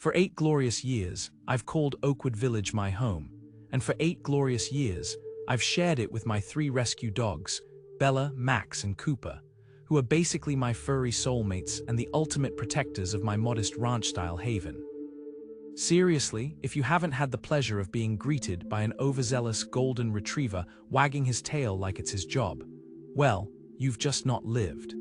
For 8 glorious years, I've called Oakwood Village my home, and for 8 glorious years, I've shared it with my 3 rescue dogs, Bella, Max, and Cooper, who are basically my furry soulmates and the ultimate protectors of my modest ranch-style haven. Seriously, if you haven't had the pleasure of being greeted by an overzealous golden retriever wagging his tail like it's his job, well, you've just not lived.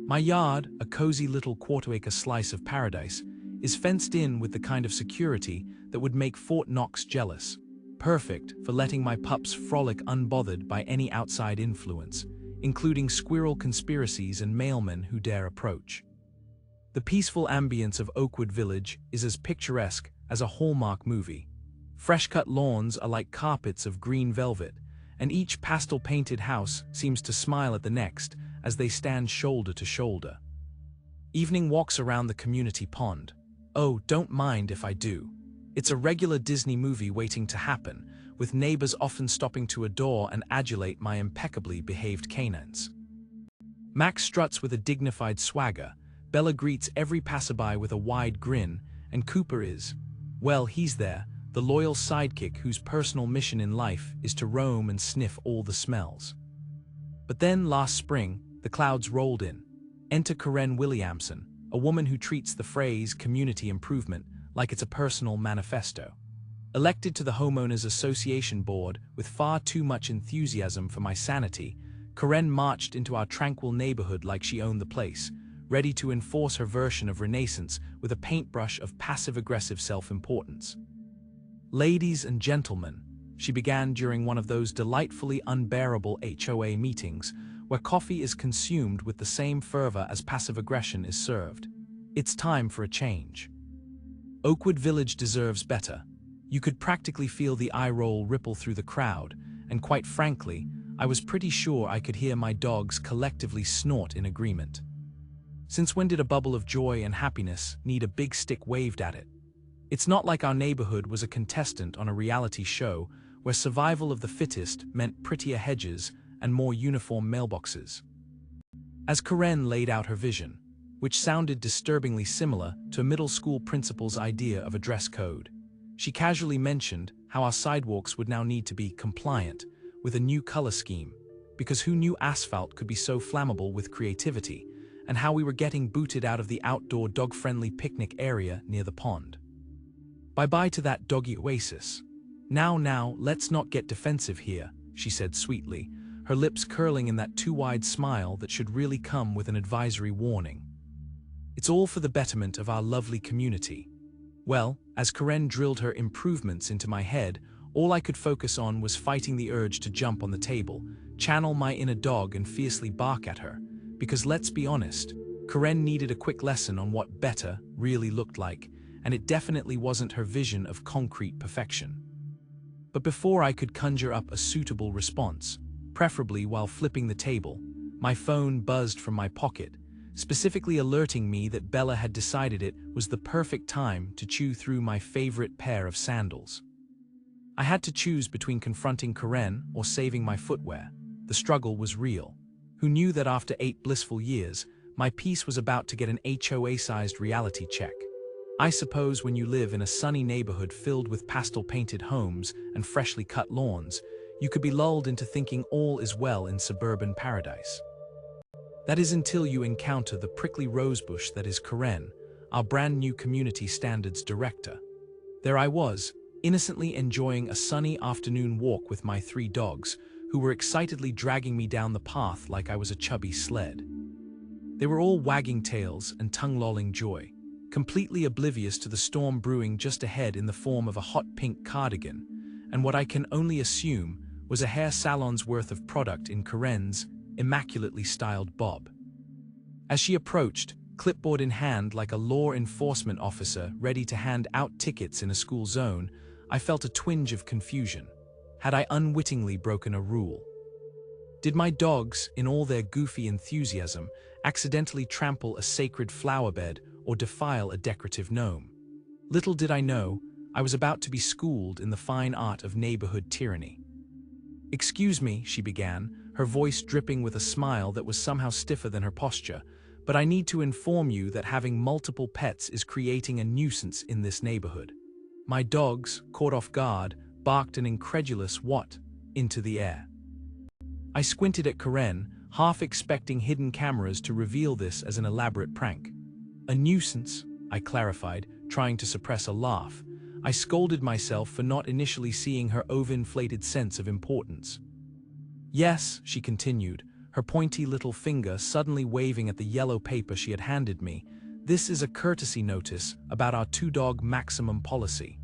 My yard, a cozy little quarter-acre slice of paradise, is fenced in with the kind of security that would make Fort Knox jealous, perfect for letting my pups frolic unbothered by any outside influence, including squirrel conspiracies and mailmen who dare approach. The peaceful ambience of Oakwood Village is as picturesque as a Hallmark movie. Fresh-cut lawns are like carpets of green velvet, and each pastel-painted house seems to smile at the next as they stand shoulder to shoulder. Evening walks around the community pond. Oh, don't mind if I do. It's a regular Disney movie waiting to happen, with neighbors often stopping to adore and adulate my impeccably behaved canines. Max struts with a dignified swagger, Bella greets every passerby with a wide grin, and Cooper is, well, he's there, the loyal sidekick whose personal mission in life is to roam and sniff all the smells. But then, last spring, the clouds rolled in. Enter Karen Williamson, a woman who treats the phrase community improvement like it's a personal manifesto. Elected to the Homeowners Association board with far too much enthusiasm for my sanity, Karen marched into our tranquil neighborhood like she owned the place, ready to enforce her version of Renaissance with a paintbrush of passive-aggressive self-importance. Ladies and gentlemen, she began during one of those delightfully unbearable HOA meetings where coffee is consumed with the same fervor as passive aggression is served. It's time for a change. Oakwood Village deserves better. You could practically feel the eye roll ripple through the crowd, and quite frankly, I was pretty sure I could hear my dogs collectively snort in agreement. Since when did a bubble of joy and happiness need a big stick waved at it? It's not like our neighborhood was a contestant on a reality show where survival of the fittest meant prettier hedges and more uniform mailboxes. As Karen laid out her vision, which sounded disturbingly similar to a middle school principal's idea of a dress code, she casually mentioned how our sidewalks would now need to be compliant with a new color scheme, because who knew asphalt could be so flammable with creativity, and how we were getting booted out of the outdoor dog-friendly picnic area near the pond. Bye-bye to that doggy oasis. Now, let's not get defensive here, she said sweetly, her lips curling in that too-wide smile that should really come with an advisory warning. It's all for the betterment of our lovely community. Well, as Karen drilled her improvements into my head, all I could focus on was fighting the urge to jump on the table, channel my inner dog and fiercely bark at her, because let's be honest, Karen needed a quick lesson on what better really looked like, and it definitely wasn't her vision of concrete perfection. But before I could conjure up a suitable response, preferably while flipping the table, my phone buzzed from my pocket, specifically alerting me that Bella had decided it was the perfect time to chew through my favorite pair of sandals. I had to choose between confronting Karen or saving my footwear. The struggle was real. Who knew that after 8 blissful years, my piece was about to get an HOA-sized reality check? I suppose when you live in a sunny neighborhood filled with pastel-painted homes and freshly cut lawns, you could be lulled into thinking all is well in suburban paradise. That is until you encounter the prickly rosebush that is Karen, our brand new community standards director. There I was, innocently enjoying a sunny afternoon walk with my 3 dogs, who were excitedly dragging me down the path like I was a chubby sled. They were all wagging tails and tongue-lolling joy, completely oblivious to the storm brewing just ahead in the form of a hot pink cardigan, and what I can only assume was a hair salon's worth of product in Karen's immaculately styled bob. As she approached, clipboard in hand like a law enforcement officer ready to hand out tickets in a school zone, I felt a twinge of confusion. Had I unwittingly broken a rule? Did my dogs, in all their goofy enthusiasm, accidentally trample a sacred flower bed or defile a decorative gnome? Little did I know, I was about to be schooled in the fine art of neighborhood tyranny. "Excuse me," she began, her voice dripping with a smile that was somehow stiffer than her posture, but I need to inform you that having multiple pets is creating a nuisance in this neighborhood." My dogs, caught off guard, barked an incredulous "what?" into the air. I squinted at Karen, half expecting hidden cameras to reveal this as an elaborate prank. "A nuisance," I clarified, trying to suppress a laugh. I scolded myself for not initially seeing her overinflated sense of importance. "Yes," she continued, her pointy little finger suddenly waving at the yellow paper she had handed me. "This is a courtesy notice about our two-dog maximum policy."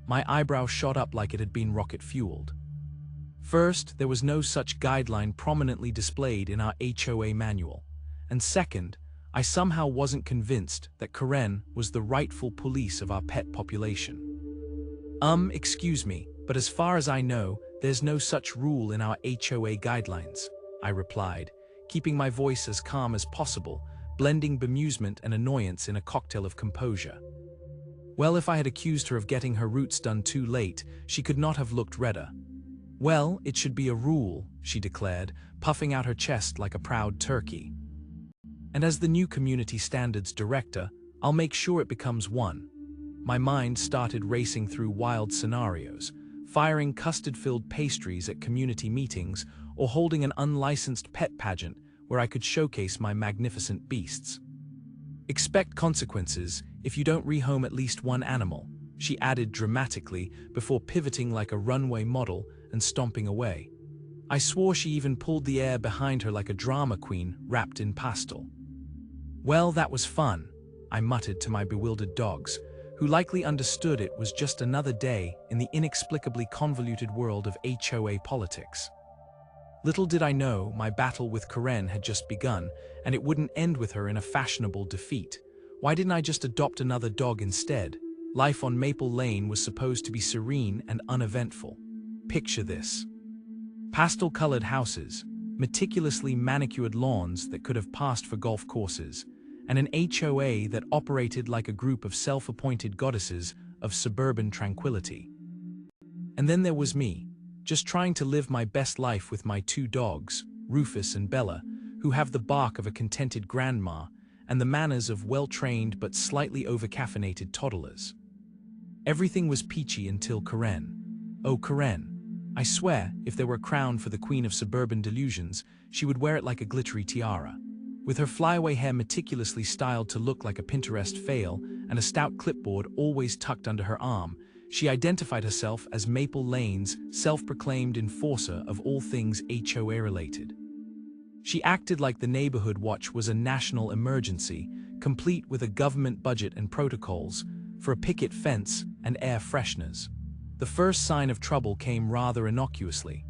My eyebrow shot up like it had been rocket-fueled. First, there was no such guideline prominently displayed in our HOA manual. And second, I somehow wasn't convinced that Karen was the rightful police of our pet population. Excuse me, but as far as I know, there's no such rule in our HOA guidelines," I replied, keeping my voice as calm as possible, blending bemusement and annoyance in a cocktail of composure. Well, if I had accused her of getting her roots done too late, she could not have looked redder. "Well, it should be a rule," she declared, puffing out her chest like a proud turkey. "And as the new community standards director, I'll make sure it becomes one." My mind started racing through wild scenarios, firing custard-filled pastries at community meetings or holding an unlicensed pet pageant where I could showcase my magnificent beasts. "Expect consequences if you don't rehome at least one animal," she added dramatically before pivoting like a runway model and stomping away. I swore she even pulled the air behind her like a drama queen wrapped in pastel. "Well, that was fun," I muttered to my bewildered dogs, who likely understood it was just another day in the inexplicably convoluted world of HOA politics. Little did I know my battle with Karen had just begun, and it wouldn't end with her in a fashionable defeat. Why didn't I just adopt another dog instead? Life on Maple Lane was supposed to be serene and uneventful. Picture this. Pastel-colored houses, meticulously manicured lawns that could have passed for golf courses, and an HOA that operated like a group of self-appointed goddesses of suburban tranquility. And then there was me, just trying to live my best life with my two dogs, Rufus and Bella, who have the bark of a contented grandma and the manners of well-trained but slightly over-caffeinated toddlers. Everything was peachy until Karen. Oh, Karen. I swear, if there were a crown for the queen of suburban delusions, she would wear it like a glittery tiara. With her flyaway hair meticulously styled to look like a Pinterest fail and a stout clipboard always tucked under her arm, she identified herself as Maple Lane's self-proclaimed enforcer of all things HOA-related. She acted like the neighborhood watch was a national emergency, complete with a government budget and protocols for a picket fence and air fresheners. The first sign of trouble came rather innocuously.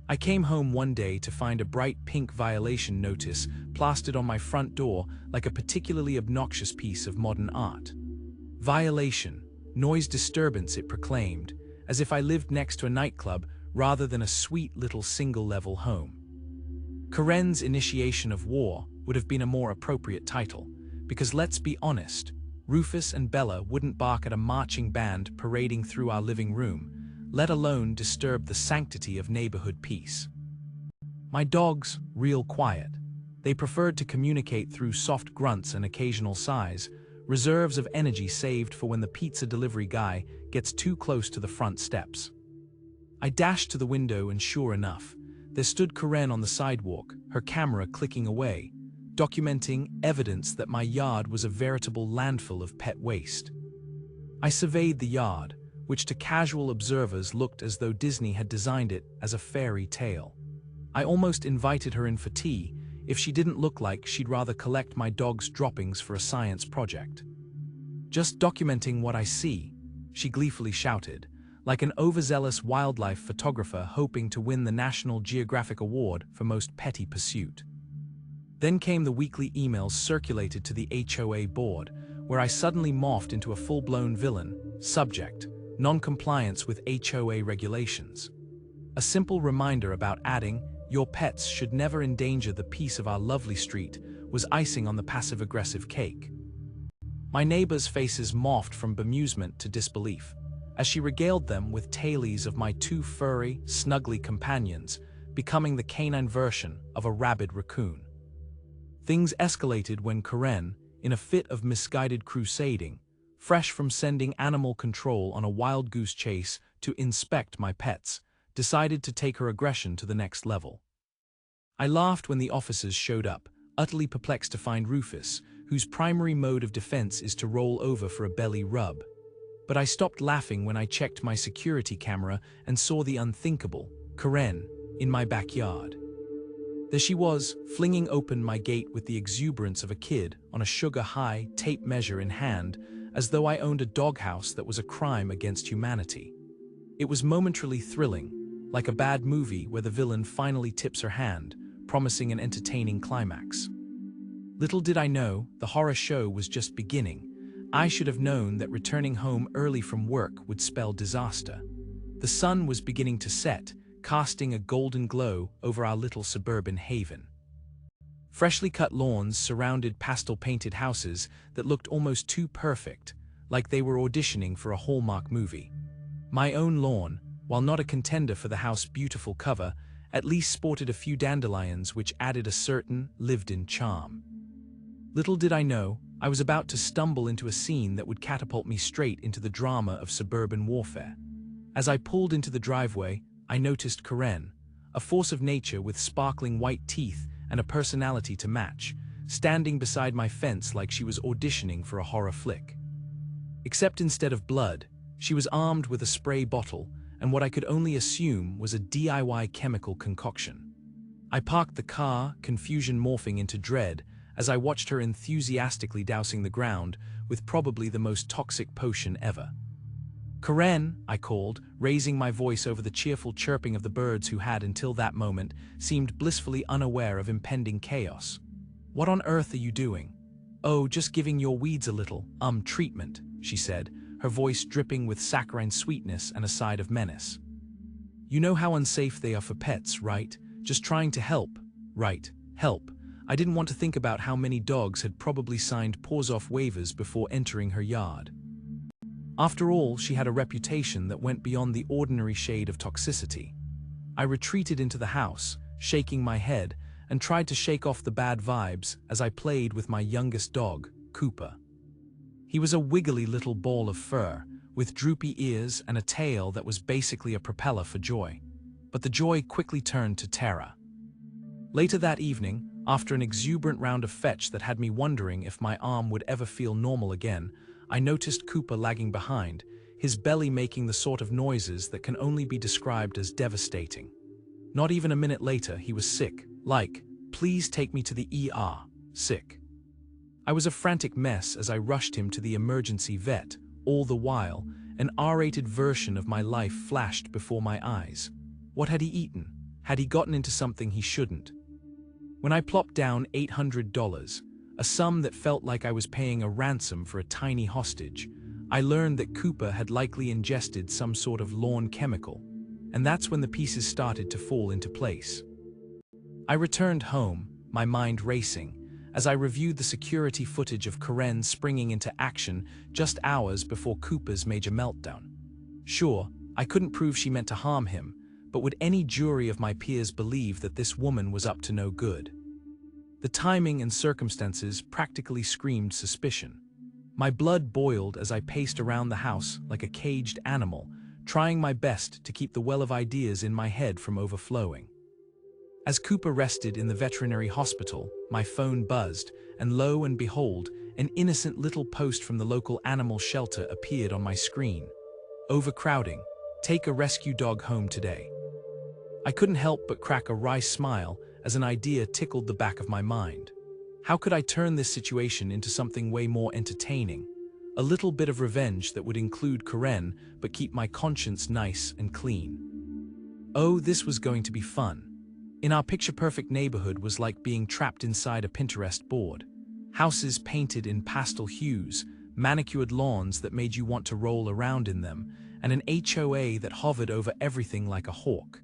I came home one day to find a bright pink violation notice plastered on my front door like a particularly obnoxious piece of modern art. Violation, noise disturbance, it proclaimed, as if I lived next to a nightclub rather than a sweet little single-level home. Karen's initiation of war would have been a more appropriate title, because let's be honest, Rufus and Bella wouldn't bark at a marching band parading through our living room, let alone disturb the sanctity of neighborhood peace. My dogs, real quiet. They preferred to communicate through soft grunts and occasional sighs, reserves of energy saved for when the pizza delivery guy gets too close to the front steps. I dashed to the window and sure enough, there stood Karen on the sidewalk, her camera clicking away, documenting evidence that my yard was a veritable landfill of pet waste. I surveyed the yard, which to casual observers looked as though Disney had designed it as a fairy tale. I almost invited her in for tea if she didn't look like she'd rather collect my dog's droppings for a science project. "Just documenting what I see," she gleefully shouted, like an overzealous wildlife photographer hoping to win the National Geographic Award for most petty pursuit. Then came the weekly emails circulated to the HOA board, where I suddenly morphed into a full-blown villain. Subject: non-compliance with HOA regulations. A simple reminder about adding, "Your pets should never endanger the peace of our lovely street," was icing on the passive-aggressive cake. My neighbors' faces morphed from bemusement to disbelief, as she regaled them with tales of my two furry, snuggly companions, becoming the canine version of a rabid raccoon. Things escalated when Karen, in a fit of misguided crusading, fresh from sending animal control on a wild goose chase to inspect my pets, decided to take her aggression to the next level. I laughed when the officers showed up, utterly perplexed to find Rufus, whose primary mode of defense is to roll over for a belly rub. But I stopped laughing when I checked my security camera and saw the unthinkable, Karen, in my backyard. There she was, flinging open my gate with the exuberance of a kid on a sugar-high tape measure in hand, as though I owned a doghouse that was a crime against humanity. It was momentarily thrilling, like a bad movie where the villain finally tips her hand, promising an entertaining climax. Little did I know, the horror show was just beginning. I should have known that returning home early from work would spell disaster. The sun was beginning to set, casting a golden glow over our little suburban haven. Freshly cut lawns surrounded pastel-painted houses that looked almost too perfect, like they were auditioning for a Hallmark movie. My own lawn, while not a contender for the house's beautiful cover, at least sported a few dandelions which added a certain lived-in charm. Little did I know, I was about to stumble into a scene that would catapult me straight into the drama of suburban warfare. As I pulled into the driveway, I noticed Karen, a force of nature with sparkling white teeth and a personality to match, standing beside my fence like she was auditioning for a horror flick. Except instead of blood, she was armed with a spray bottle and what I could only assume was a DIY chemical concoction. I parked the car, confusion morphing into dread, as I watched her enthusiastically dousing the ground with probably the most toxic potion ever. "Karen," I called, raising my voice over the cheerful chirping of the birds who had, until that moment, seemed blissfully unaware of impending chaos. "What on earth are you doing?" "Oh, just giving your weeds a little, treatment," she said, her voice dripping with saccharine sweetness and a side of menace. "You know how unsafe they are for pets, right? Just trying to help." "Right, help." I didn't want to think about how many dogs had probably signed paws-off waivers before entering her yard. After all, she had a reputation that went beyond the ordinary shade of toxicity. I retreated into the house, shaking my head, and tried to shake off the bad vibes as I played with my youngest dog, Cooper. He was a wiggly little ball of fur, with droopy ears and a tail that was basically a propeller for joy. But the joy quickly turned to terror. Later that evening, after an exuberant round of fetch that had me wondering if my arm would ever feel normal again, I noticed Cooper lagging behind, his belly making the sort of noises that can only be described as devastating. Not even a minute later, he was sick, like, "Please take me to the ER, sick." I was a frantic mess as I rushed him to the emergency vet. All the while, an R-rated version of my life flashed before my eyes. What had he eaten? Had he gotten into something he shouldn't? When I plopped down $800, a sum that felt like I was paying a ransom for a tiny hostage, I learned that Cooper had likely ingested some sort of lawn chemical, and that's when the pieces started to fall into place. I returned home, my mind racing, as I reviewed the security footage of Karen springing into action just hours before Cooper's major meltdown. Sure, I couldn't prove she meant to harm him, but would any jury of my peers believe that this woman was up to no good? The timing and circumstances practically screamed suspicion. My blood boiled as I paced around the house like a caged animal, trying my best to keep the well of ideas in my head from overflowing. As Cooper rested in the veterinary hospital, my phone buzzed, and lo and behold, an innocent little post from the local animal shelter appeared on my screen. "Overcrowding. Take a rescue dog home today." I couldn't help but crack a wry smile as an idea tickled the back of my mind. How could I turn this situation into something way more entertaining? A little bit of revenge that would include Karen, but keep my conscience nice and clean. Oh, this was going to be fun. In our picture-perfect neighborhood was like being trapped inside a Pinterest board. Houses painted in pastel hues, manicured lawns that made you want to roll around in them, and an HOA that hovered over everything like a hawk.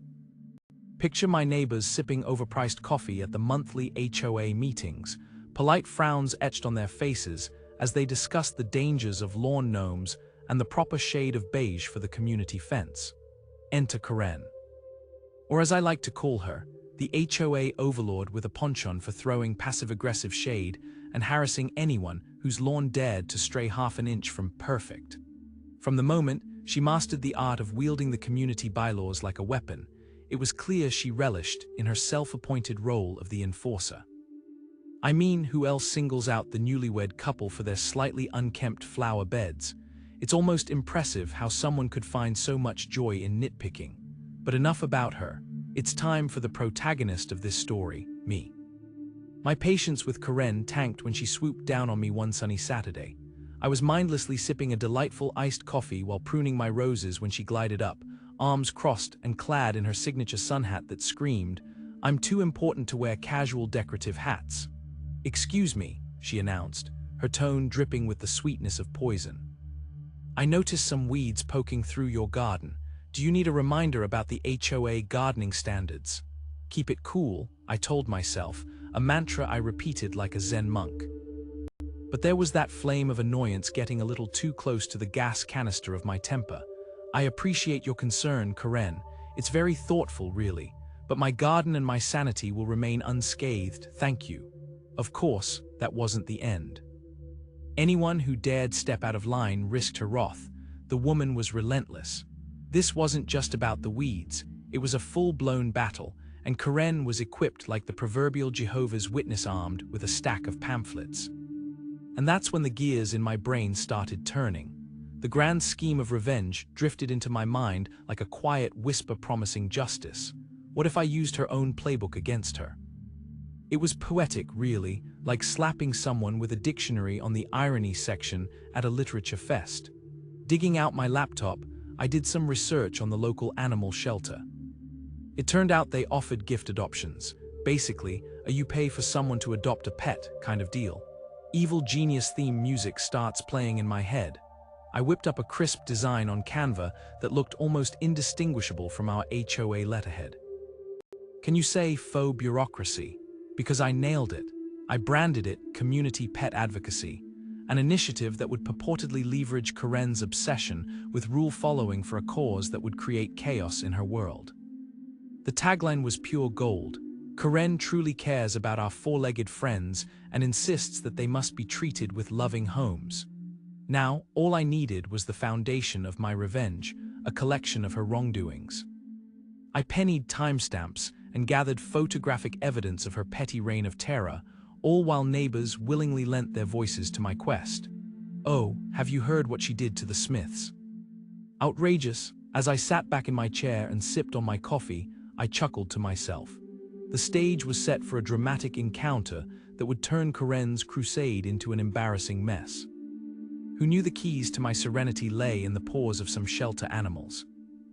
Picture my neighbors sipping overpriced coffee at the monthly HOA meetings, polite frowns etched on their faces as they discussed the dangers of lawn gnomes and the proper shade of beige for the community fence. Enter Karen. Or as I like to call her, the HOA overlord with a penchant for throwing passive-aggressive shade and harassing anyone whose lawn dared to stray half an inch from perfect. From the moment she mastered the art of wielding the community bylaws like a weapon, it was clear she relished in her self-appointed role of the enforcer. I mean, who else singles out the newlywed couple for their slightly unkempt flower beds? It's almost impressive how someone could find so much joy in nitpicking. But enough about her. It's time for the protagonist of this story, me. My patience with Karen tanked when she swooped down on me one sunny Saturday. I was mindlessly sipping a delightful iced coffee while pruning my roses when she glided up, arms crossed and clad in her signature sun hat that screamed, "I'm too important to wear casual decorative hats." "Excuse me," she announced, her tone dripping with the sweetness of poison. "I noticed some weeds poking through your garden. Do you need a reminder about the HOA gardening standards?" "Keep it cool," I told myself, a mantra I repeated like a Zen monk. But there was that flame of annoyance getting a little too close to the gas canister of my temper. "I appreciate your concern, Karen. It's very thoughtful, really. But my garden and my sanity will remain unscathed, thank you." Of course, that wasn't the end. Anyone who dared step out of line risked her wrath. The woman was relentless. This wasn't just about the weeds, it was a full-blown battle, and Karen was equipped like the proverbial Jehovah's Witness armed with a stack of pamphlets. And that's when the gears in my brain started turning. The grand scheme of revenge drifted into my mind like a quiet whisper promising justice. What if I used her own playbook against her? It was poetic, really, like slapping someone with a dictionary on the irony section at a literature fest. Digging out my laptop, I did some research on the local animal shelter. It turned out they offered gift adoptions, basically a you pay for someone to adopt a pet kind of deal. Evil Genius theme music starts playing in my head. I whipped up a crisp design on Canva that looked almost indistinguishable from our HOA letterhead. Can you say faux bureaucracy? Because I nailed it. I branded it Community Pet Advocacy, an initiative that would purportedly leverage Karen's obsession with rule following for a cause that would create chaos in her world. The tagline was pure gold. Karen truly cares about our four-legged friends and insists that they must be treated with loving homes. Now, all I needed was the foundation of my revenge, a collection of her wrongdoings. I pennied timestamps and gathered photographic evidence of her petty reign of terror, all while neighbors willingly lent their voices to my quest. "Oh, have you heard what she did to the Smiths?" Outrageous. As I sat back in my chair and sipped on my coffee, I chuckled to myself. The stage was set for a dramatic encounter that would turn Karen's crusade into an embarrassing mess. Who knew the keys to my serenity lay in the paws of some shelter animals?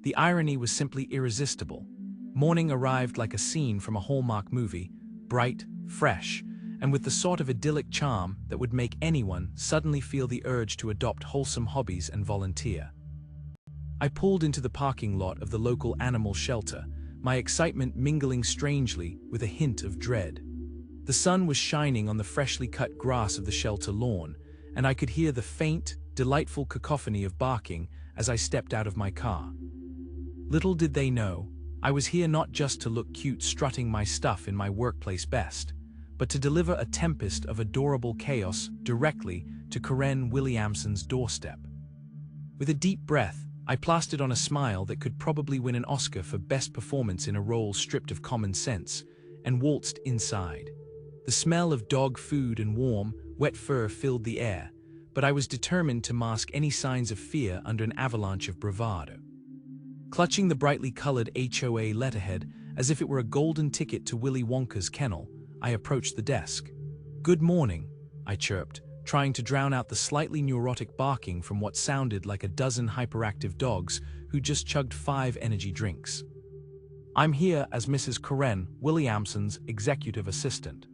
The irony was simply irresistible. Morning arrived like a scene from a Hallmark movie, bright, fresh, and with the sort of idyllic charm that would make anyone suddenly feel the urge to adopt wholesome hobbies and volunteer. I pulled into the parking lot of the local animal shelter, my excitement mingling strangely with a hint of dread. The sun was shining on the freshly cut grass of the shelter lawn, and I could hear the faint, delightful cacophony of barking as I stepped out of my car. Little did they know, I was here not just to look cute strutting my stuff in my workplace best, but to deliver a tempest of adorable chaos directly to Karen Williamson's doorstep. With a deep breath, I plastered on a smile that could probably win an Oscar for best performance in a role stripped of common sense, and waltzed inside. The smell of dog food and warm, wet fur filled the air, but I was determined to mask any signs of fear under an avalanche of bravado. Clutching the brightly colored HOA letterhead as if it were a golden ticket to Willy Wonka's kennel, I approached the desk. "Good morning," I chirped, trying to drown out the slightly neurotic barking from what sounded like a dozen hyperactive dogs who just chugged 5 energy drinks. "I'm here as Mrs. Karen Williamson's executive assistant.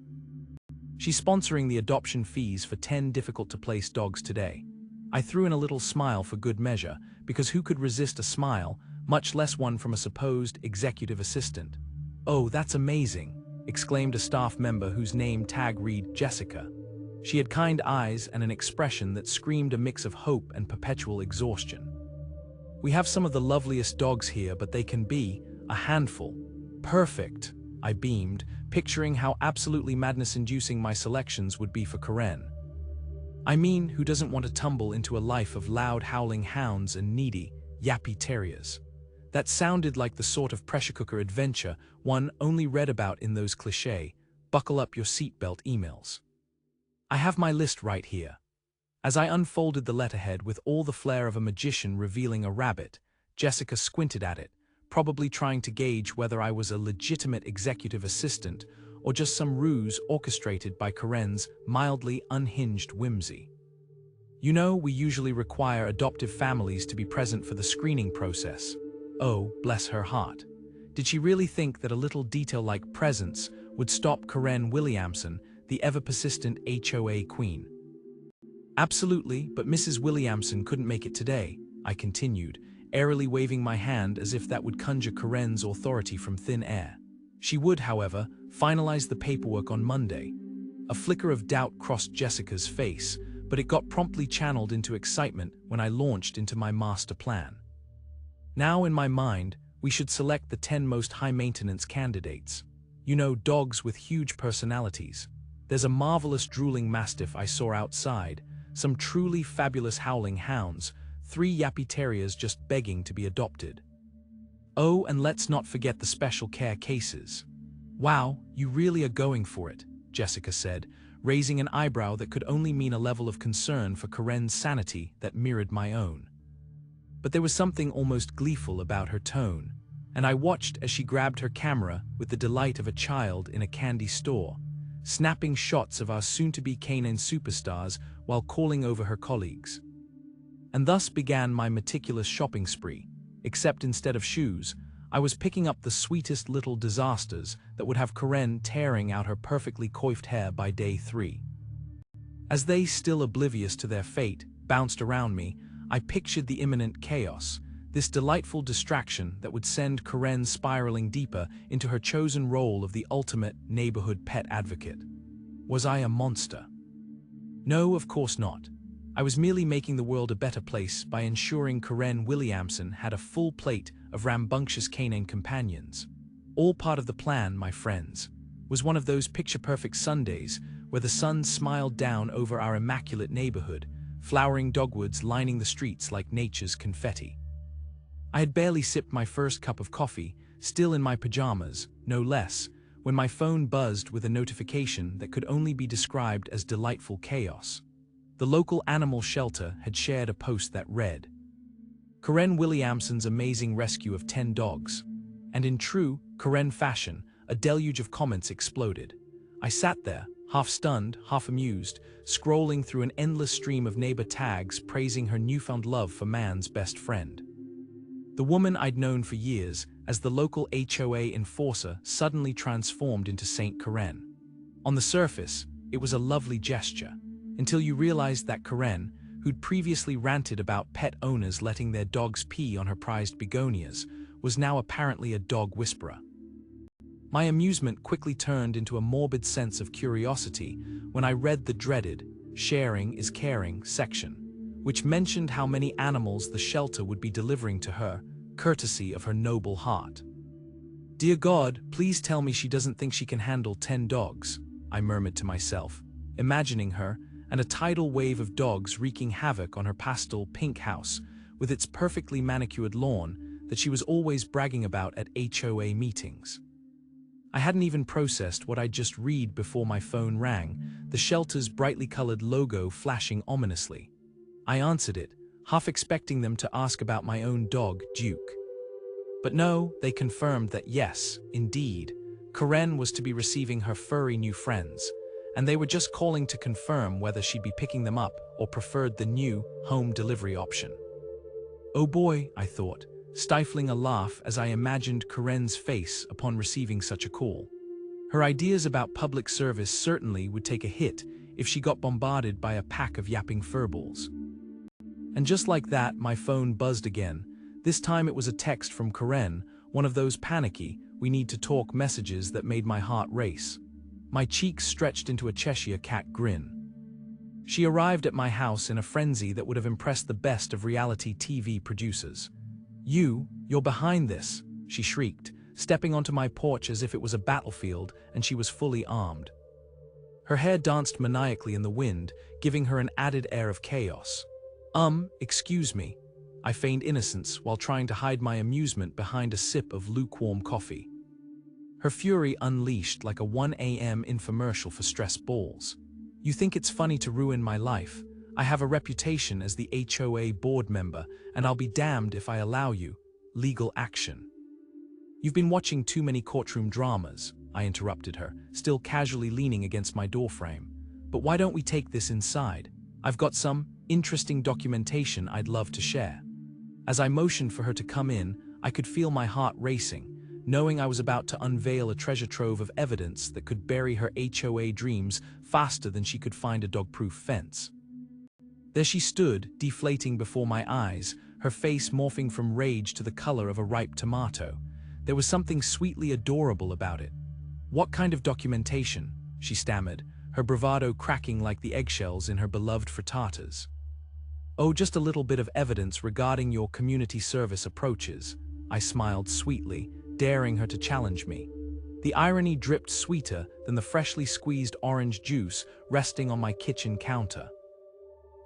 She's sponsoring the adoption fees for 10 difficult-to-place dogs today." I threw in a little smile for good measure, because who could resist a smile, much less one from a supposed executive assistant? "Oh, that's amazing," exclaimed a staff member whose name tag read Jessica. She had kind eyes and an expression that screamed a mix of hope and perpetual exhaustion. "We have some of the loveliest dogs here, but they can be a handful." "Perfect," I beamed, picturing how absolutely madness-inducing my selections would be for Karen. I mean, who doesn't want to tumble into a life of loud howling hounds and needy, yappy terriers? That sounded like the sort of pressure cooker adventure one only read about in those cliché, buckle up your seatbelt emails. I have my list right here. As I unfolded the letterhead with all the flair of a magician revealing a rabbit, Jessica squinted at it, probably trying to gauge whether I was a legitimate executive assistant or just some ruse orchestrated by Karen's mildly unhinged whimsy. You know, we usually require adoptive families to be present for the screening process. Oh, bless her heart. Did she really think that a little detail like presence would stop Karen Williamson, the ever-persistent HOA queen? Absolutely, but Mrs. Williamson couldn't make it today, I continued, airily waving my hand as if that would conjure Karen's authority from thin air. She would, however, finalize the paperwork on Monday. A flicker of doubt crossed Jessica's face, but it got promptly channeled into excitement when I launched into my master plan. Now in my mind, we should select the 10 most high-maintenance candidates. You know, dogs with huge personalities. There's a marvelous drooling mastiff I saw outside, some truly fabulous howling hounds, 3 yappy terriers just begging to be adopted. Oh, and let's not forget the special care cases. Wow, you really are going for it, Jessica said, raising an eyebrow that could only mean a level of concern for Karen's sanity that mirrored my own. But there was something almost gleeful about her tone, and I watched as she grabbed her camera with the delight of a child in a candy store, snapping shots of our soon-to-be canine superstars while calling over her colleagues. And thus began my meticulous shopping spree, except instead of shoes, I was picking up the sweetest little disasters that would have Karen tearing out her perfectly coiffed hair by day 3. As they, still oblivious to their fate, bounced around me, I pictured the imminent chaos, this delightful distraction that would send Karen spiraling deeper into her chosen role of the ultimate neighborhood pet advocate. Was I a monster? No, of course not. I was merely making the world a better place by ensuring Karen Williamson had a full plate of rambunctious canine companions. All part of the plan, my friends, was one of those picture-perfect Sundays where the sun smiled down over our immaculate neighborhood, flowering dogwoods lining the streets like nature's confetti. I had barely sipped my first cup of coffee, still in my pajamas, no less, when my phone buzzed with a notification that could only be described as delightful chaos. The local animal shelter had shared a post that read, Karen Williamson's amazing rescue of 10 dogs. And in true Karen fashion, a deluge of comments exploded. I sat there, half stunned, half amused, scrolling through an endless stream of neighbor tags praising her newfound love for man's best friend. The woman I'd known for years as the local HOA enforcer suddenly transformed into Saint Karen. On the surface, it was a lovely gesture, until you realized that Karen, who'd previously ranted about pet owners letting their dogs pee on her prized begonias, was now apparently a dog whisperer. My amusement quickly turned into a morbid sense of curiosity when I read the dreaded "sharing is caring" section, which mentioned how many animals the shelter would be delivering to her, courtesy of her noble heart. Dear God, please tell me she doesn't think she can handle 10 dogs, I murmured to myself, imagining her and a tidal wave of dogs wreaking havoc on her pastel pink house with its perfectly manicured lawn that she was always bragging about at HOA meetings. I hadn't even processed what I'd just read before my phone rang, the shelter's brightly colored logo flashing ominously. I answered it, half expecting them to ask about my own dog, Duke. But no, they confirmed that yes, indeed, Karen was to be receiving her furry new friends, and they were just calling to confirm whether she'd be picking them up or preferred the new home delivery option. Oh boy, I thought, stifling a laugh as I imagined Karen's face upon receiving such a call. Her ideas about public service certainly would take a hit if she got bombarded by a pack of yapping furballs. And just like that, my phone buzzed again. This time it was a text from Karen, one of those panicky, we need to talk messages that made my heart race. My cheeks stretched into a Cheshire cat grin. She arrived at my house in a frenzy that would have impressed the best of reality TV producers. You're behind this, she shrieked, stepping onto my porch as if it was a battlefield and she was fully armed. Her hair danced maniacally in the wind, giving her an added air of chaos. Excuse me. I feigned innocence while trying to hide my amusement behind a sip of lukewarm coffee. Her fury unleashed like a 1 a.m. infomercial for stress balls. You think it's funny to ruin my life? I have a reputation as the HOA board member, and I'll be damned if I allow you. Legal action. You've been watching too many courtroom dramas, I interrupted her, still casually leaning against my doorframe. But why don't we take this inside? I've got some interesting documentation I'd love to share. As I motioned for her to come in, I could feel my heart racing, knowing I was about to unveil a treasure trove of evidence that could bury her HOA dreams faster than she could find a dog-proof fence. There she stood, deflating before my eyes, her face morphing from rage to the color of a ripe tomato. There was something sweetly adorable about it. What kind of documentation? She stammered, her bravado cracking like the eggshells in her beloved frittatas. Oh, just a little bit of evidence regarding your community service approaches, I smiled sweetly, daring her to challenge me. The irony dripped sweeter than the freshly squeezed orange juice resting on my kitchen counter.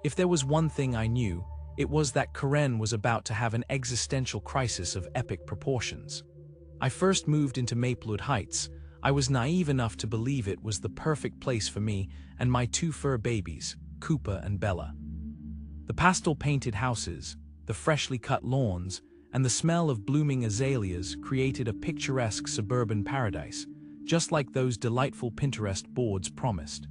If there was one thing I knew, it was that Karen was about to have an existential crisis of epic proportions. I first moved into Maplewood Heights. I was naive enough to believe it was the perfect place for me and my two fur babies, Cooper and Bella. The pastel-painted houses, the freshly cut lawns, and the smell of blooming azaleas created a picturesque suburban paradise, just like those delightful Pinterest boards promised.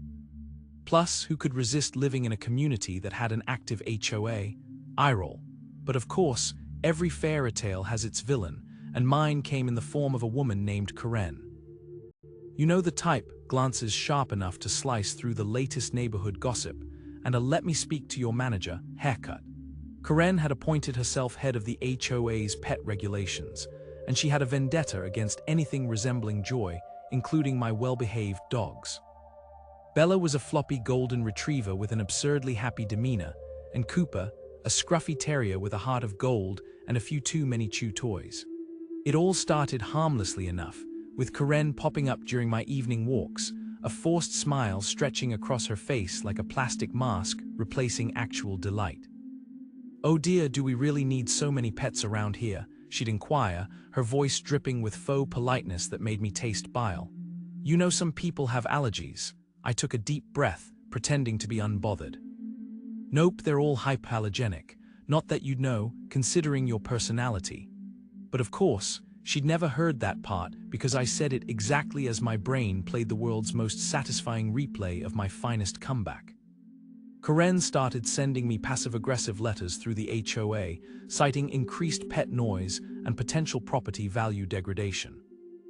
Plus, who could resist living in a community that had an active HOA? Eye roll. But of course, every fairy tale has its villain, and mine came in the form of a woman named Karen. You know the type, glances sharp enough to slice through the latest neighborhood gossip, and a "let me speak to your manager" haircut. Karen had appointed herself head of the HOA's pet regulations, and she had a vendetta against anything resembling joy, including my well-behaved dogs. Bella was a floppy golden retriever with an absurdly happy demeanor, and Cooper, a scruffy terrier with a heart of gold and a few too many chew toys. It all started harmlessly enough, with Karen popping up during my evening walks, a forced smile stretching across her face like a plastic mask, replacing actual delight. "Oh dear, do we really need so many pets around here?" she'd inquire, her voice dripping with faux politeness that made me taste bile. "You know some people have allergies." I took a deep breath, pretending to be unbothered. "Nope, they're all hypoallergenic. Not that you'd know, considering your personality." But of course, she'd never heard that part because I said it exactly as my brain played the world's most satisfying replay of my finest comeback. Karen started sending me passive-aggressive letters through the HOA, citing increased pet noise and potential property value degradation.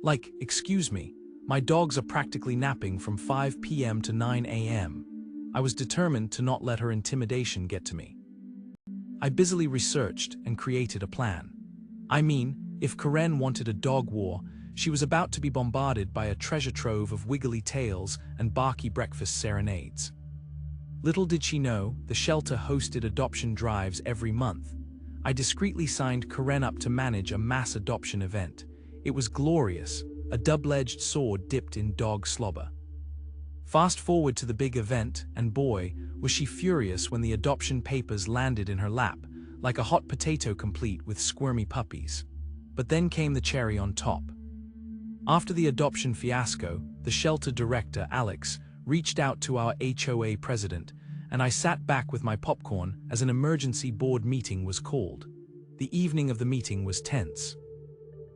Like, "Excuse me, my dogs are practically napping from 5 p.m. to 9 a.m. I was determined to not let her intimidation get to me. I busily researched and created a plan. I mean, if Karen wanted a dog war, she was about to be bombarded by a treasure trove of wiggly tails and barky breakfast serenades. Little did she know, the shelter hosted adoption drives every month. I discreetly signed Karen up to manage a mass adoption event. It was glorious, a double-edged sword dipped in dog slobber. Fast forward to the big event, and boy, was she furious when the adoption papers landed in her lap, like a hot potato complete with squirmy puppies. But then came the cherry on top. After the adoption fiasco, the shelter director, Alex, reached out to our HOA president, and I sat back with my popcorn as an emergency board meeting was called. The evening of the meeting was tense.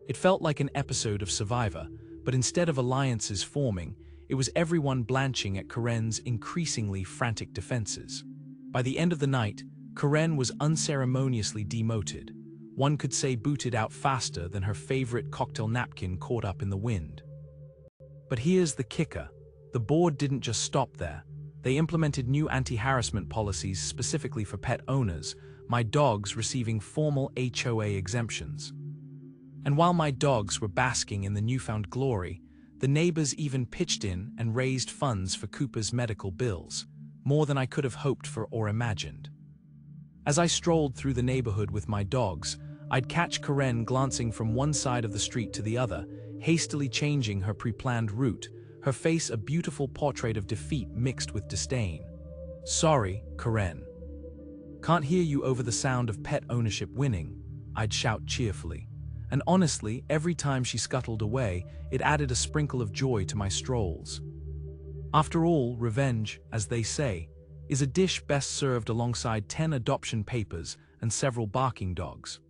It felt like an episode of Survivor, but instead of alliances forming, it was everyone blanching at Karen's increasingly frantic defenses. By the end of the night, Karen was unceremoniously demoted. One could say booted out faster than her favorite cocktail napkin caught up in the wind. But here's the kicker. The board didn't just stop there. They implemented new anti-harassment policies specifically for pet owners, my dogs receiving formal HOA exemptions. And while my dogs were basking in the newfound glory, the neighbors even pitched in and raised funds for Cooper's medical bills, more than I could have hoped for or imagined. As I strolled through the neighborhood with my dogs, I'd catch Karen glancing from one side of the street to the other, hastily changing her pre-planned route, her face a beautiful portrait of defeat mixed with disdain. "Sorry, Karen. Can't hear you over the sound of pet ownership winning," I'd shout cheerfully. And honestly, every time she scuttled away, it added a sprinkle of joy to my strolls. After all, revenge, as they say, is a dish best served alongside 10 adoption papers and several barking dogs.